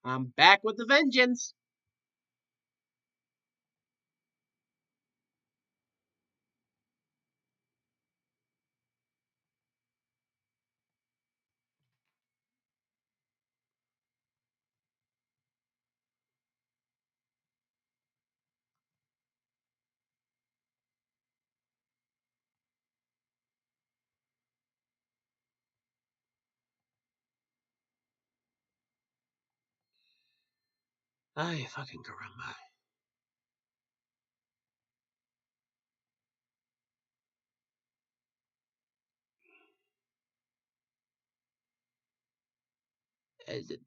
I'm back with the vengeance. Ay, fucking caramba. Is it-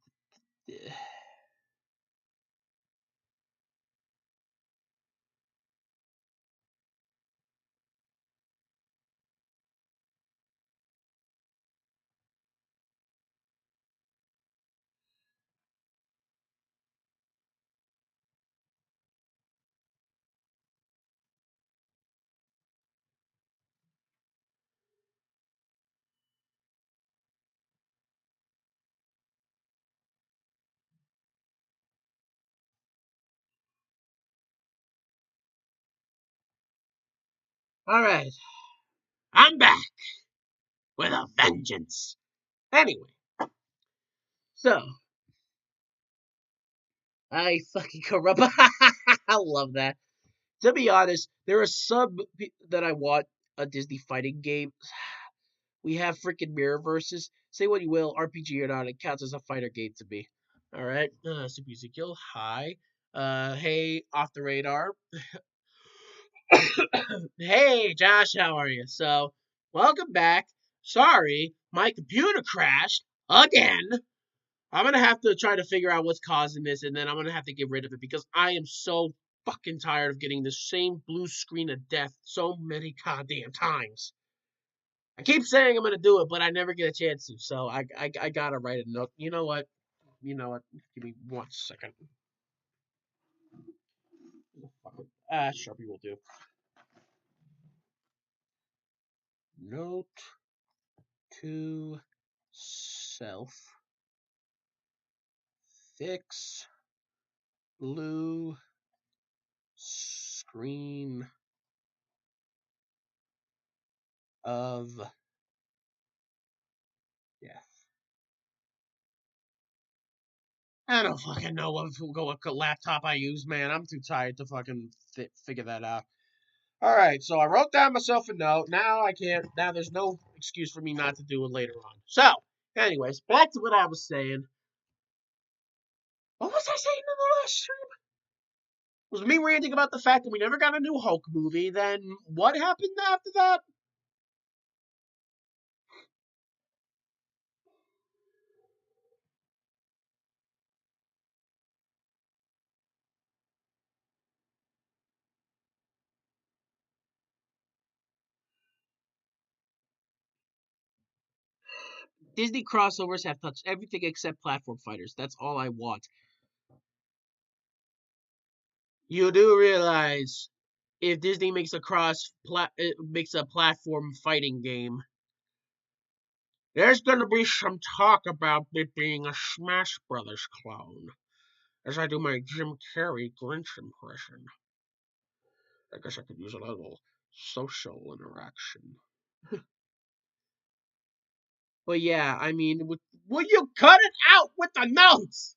All right, I'm back with a vengeance. Anyway, so I fucking caramba. I love that. To be honest, there are some that I want a Disney fighting game. We have freaking Mirrorverses. Say what you will, RPG or not, it counts as a fighter game to me. All right, Super Ezekiel, hi. Hey, off the radar. Hey, Josh, how are you? So, welcome back. Sorry, my computer crashed again. I'm gonna have to try to figure out what's causing this, and then I'm gonna have to get rid of it because I am so fucking tired of getting the same blue screen of death so many goddamn times. I keep saying I'm gonna do it, but I never get a chance to. So I gotta write a note. You know what? You know what? Give me 1 second. Fuck it. Sharpie will do. Note to self: fix blue screen of death. I don't fucking know what laptop I use, man. I'm too tired to fucking figure that out. All right, so I wrote down myself a note. Now I can't. Now there's no excuse for me not to do it later on. So, anyways, back to what I was saying. What was I saying in the last stream? Was me ranting about the fact that we never got a new Hulk movie. Then what happened after that? Disney crossovers have touched everything except platform fighters. That's all I want. You do realize if Disney makes makes a platform fighting game, there's gonna be some talk about it being a Smash Brothers clone. As I do my Jim Carrey Grinch impression, I guess I could use a little social interaction. But yeah, I mean, will you cut it out with the notes?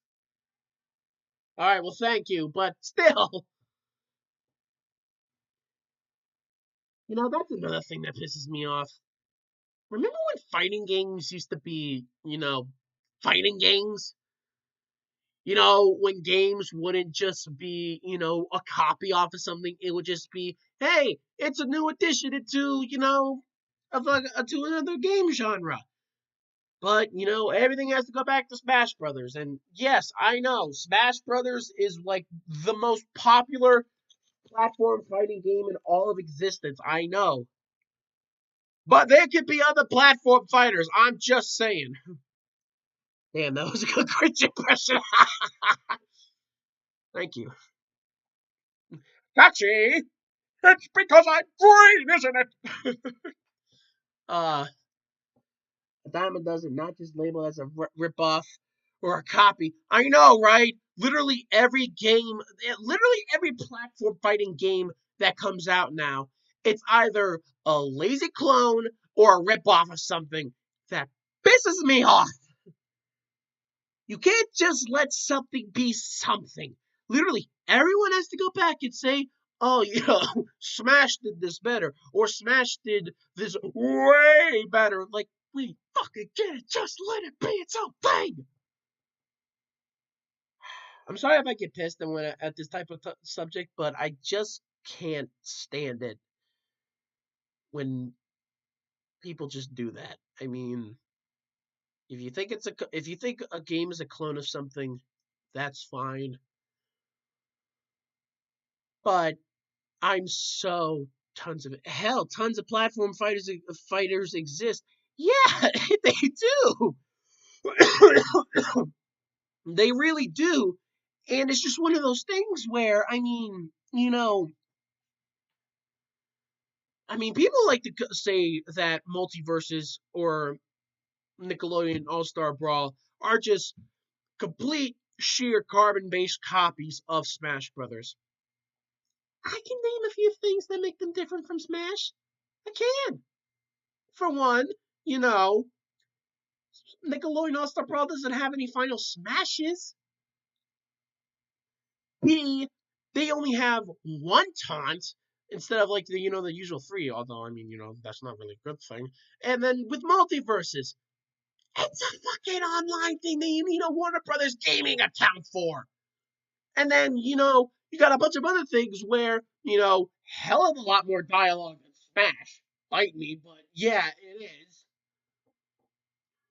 All right, well, thank you, but still, that's another thing that pisses me off. Remember when fighting games used to be, fighting games? When games wouldn't just be, a copy off of something, it would just be, hey, it's a new addition to, to another game genre. But, everything has to go back to Smash Brothers. And yes, I know, Smash Brothers is like the most popular platform fighting game in all of existence. I know. But there could be other platform fighters. I'm just saying. Damn, that was a good Grinch impression. Thank you. Catchy! It's because I'm green, isn't it? uh, a diamond does it not just label as a ripoff. or a copy. I know, right? Literally every game, literally every platform fighting game that comes out now, it's either a lazy clone or a ripoff of something that pisses me off. You can't just let something be something. Literally, everyone has to go back and say, oh, Smash did this better, or Smash did this way better. Like, we fucking get it. Just let it be its own thing. I'm sorry if I get pissed at this type of subject, but I just can't stand it when people just do that. I mean, if you think a game is a clone of something, that's fine. But I'm so tons of platform fighters exist. Yeah, they do. They really do. And it's just one of those things where people like to say that Multiverses or Nickelodeon All-Star Brawl are just complete sheer carbon-based copies of Smash Brothers. I can name a few things that make them different from Smash. I can. For one, you know, Nickelodeon All-Star Brawl doesn't have any final smashes. B, they only have one taunt instead of like the usual three, although that's not really a good thing. And then with Multiverses, it's a fucking online thing that you need a Warner Brothers gaming account for. And then, you got a bunch of other things where, hell of a lot more dialogue than Smash. Bite me, but yeah, it is.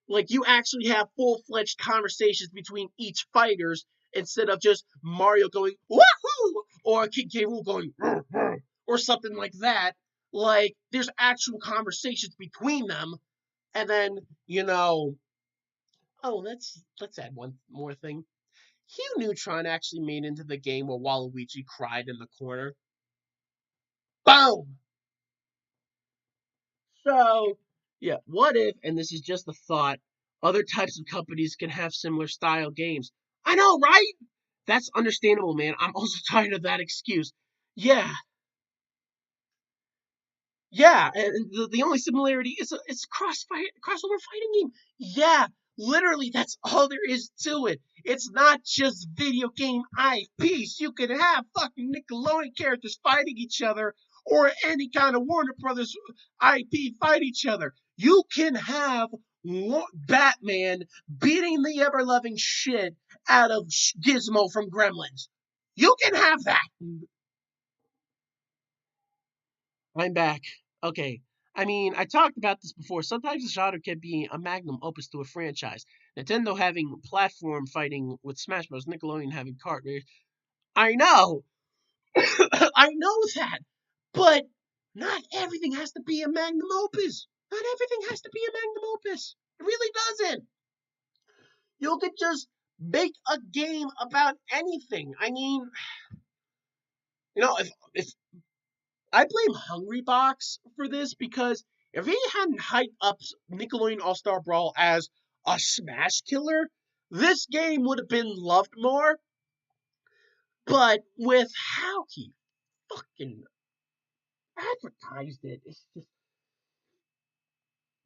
Like, you actually have full-fledged conversations between each fighters instead of just Mario going, woohoo! Or King K. Rool going, rrr, rrr, or something like that. Like, there's actual conversations between them. And then, oh, let's add one more thing. Hugh Neutron actually made into the game where Waluigi cried in the corner. Boom! So, yeah, what if, and this is just a thought, other types of companies can have similar style games? I know, right? That's understandable, man. I'm also tired of that excuse. Yeah, yeah, and the only similarity is it's crossover fighting game. Yeah, literally, that's all there is to it. It's not just video game IPs. You can have fucking Nickelodeon characters fighting each other, or any kind of Warner Brothers IP fight each other. You can have Batman beating the ever loving shit out of Gizmo from Gremlins. You can have that. I'm back. Okay. I talked about this before. Sometimes a genre can be a magnum opus to a franchise. Nintendo having platform fighting with Smash Bros. Nickelodeon having kart race. I know. I know that. But not everything has to be a magnum opus. Not everything has to be a magnum opus. It really doesn't. You could just make a game about anything. If I blame Hungrybox for this because if he hadn't hyped up Nickelodeon All-Star Brawl as a smash killer, this game would have been loved more. But with how he fucking advertised it, it's just,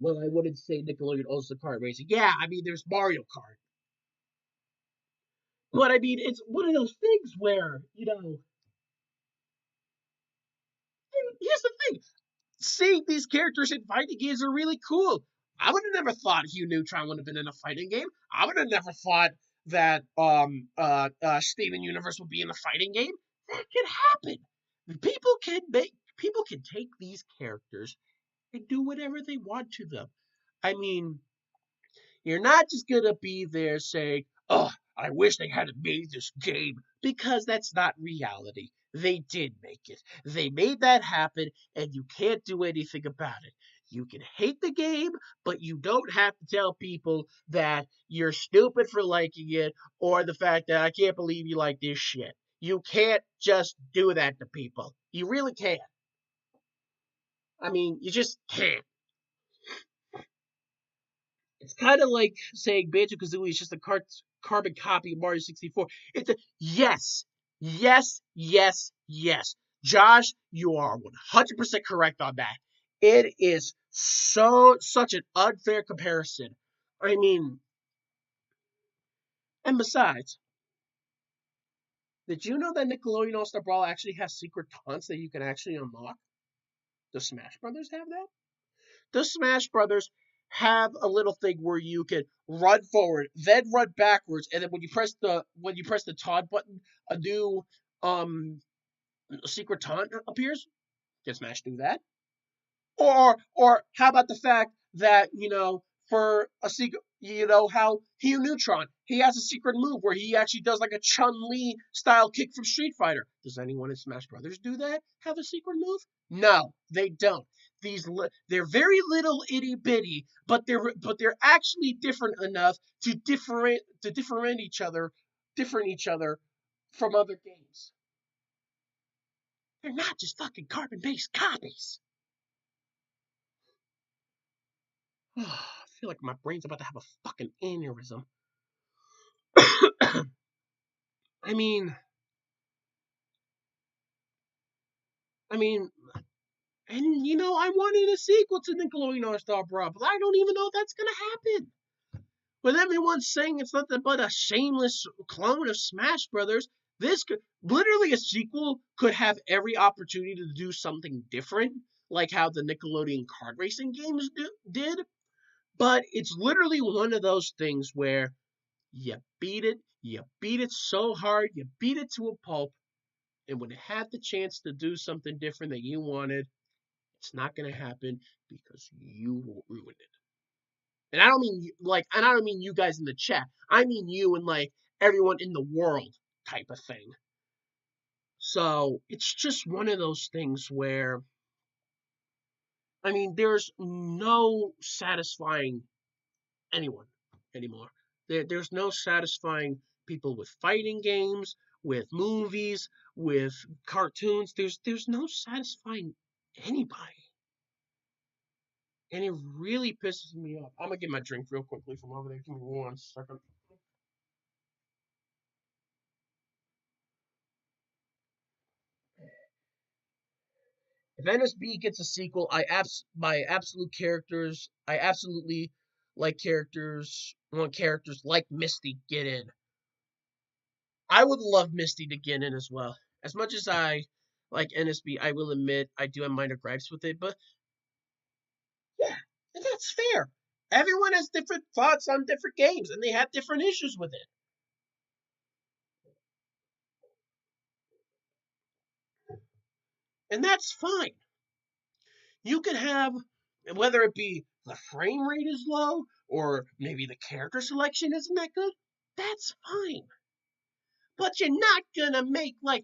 well, I wouldn't say Nickelodeon All-Star Kart Racing. Yeah, there's Mario Kart. But it's one of those things where, here's the thing. Seeing these characters in fighting games are really cool. I would have never thought Hugh Neutron would have been in a fighting game. I would have never thought that Steven Universe would be in a fighting game. That can happen. People can take these characters and do whatever they want to them. I mean, you're not just gonna be there saying, "Oh, I wish they hadn't made this game," because that's not reality. They did make it. They made that happen, and you can't do anything about it. You can hate the game, but you don't have to tell people that you're stupid for liking it or the fact that I can't believe you like this shit. You can't just do that to people. You really can't. You just can't. It's kind of like saying Banjo Kazooie is just a carbon copy of Mario 64. It's a yes, yes, yes, yes. Josh, you are 100% correct on that. It is such an unfair comparison. I mean, and besides, did you know that Nickelodeon All Star Brawl actually has secret taunts that you can actually unlock? Does Smash Brothers have that? Does Smash Brothers have a little thing where you can run forward, then run backwards, and then when you press the taunt button, a new um secret taunt appears? Can Smash do that? Or how about the fact that, for a secret, how Hugh Neutron, he has a secret move where he actually does like a Chun Li style kick from Street Fighter. Does anyone in Smash Brothers do that? Have a secret move? No, they don't. They're very little itty bitty, but they're actually different enough different each other from other games. They're not just fucking carbon based copies. I feel like my brain's about to have a fucking aneurysm. I mean, I mean, and I wanted a sequel to Nickelodeon All Star Brawl, but I don't even know if that's gonna happen. With everyone saying it's nothing but a shameless clone of Smash Brothers, this could literally a sequel could have every opportunity to do something different, like how the Nickelodeon kart racing games did. But it's literally one of those things where you beat it so hard, you beat it to a pulp, and when it had the chance to do something different that you wanted, it's not going to happen because you ruined it. And I don't mean you guys in the chat. I mean you and like everyone in the world type of thing. So it's just one of those things where, I mean, there's no satisfying anyone anymore. There's no satisfying people with fighting games, with movies, with cartoons. There's no satisfying anybody. And it really pisses me off. I'm gonna get my drink real quickly from over there. Give me 1 second. If NSB gets a sequel, I absolutely want characters like Misty get in. I would love Misty to get in as well. As much as I like NSB, I will admit I do have minor gripes with it, but yeah, that's fair. Everyone has different thoughts on different games, and they have different issues with it. And that's fine. You can have, whether it be the frame rate is low, or maybe the character selection isn't that good, that's fine. But you're not gonna make like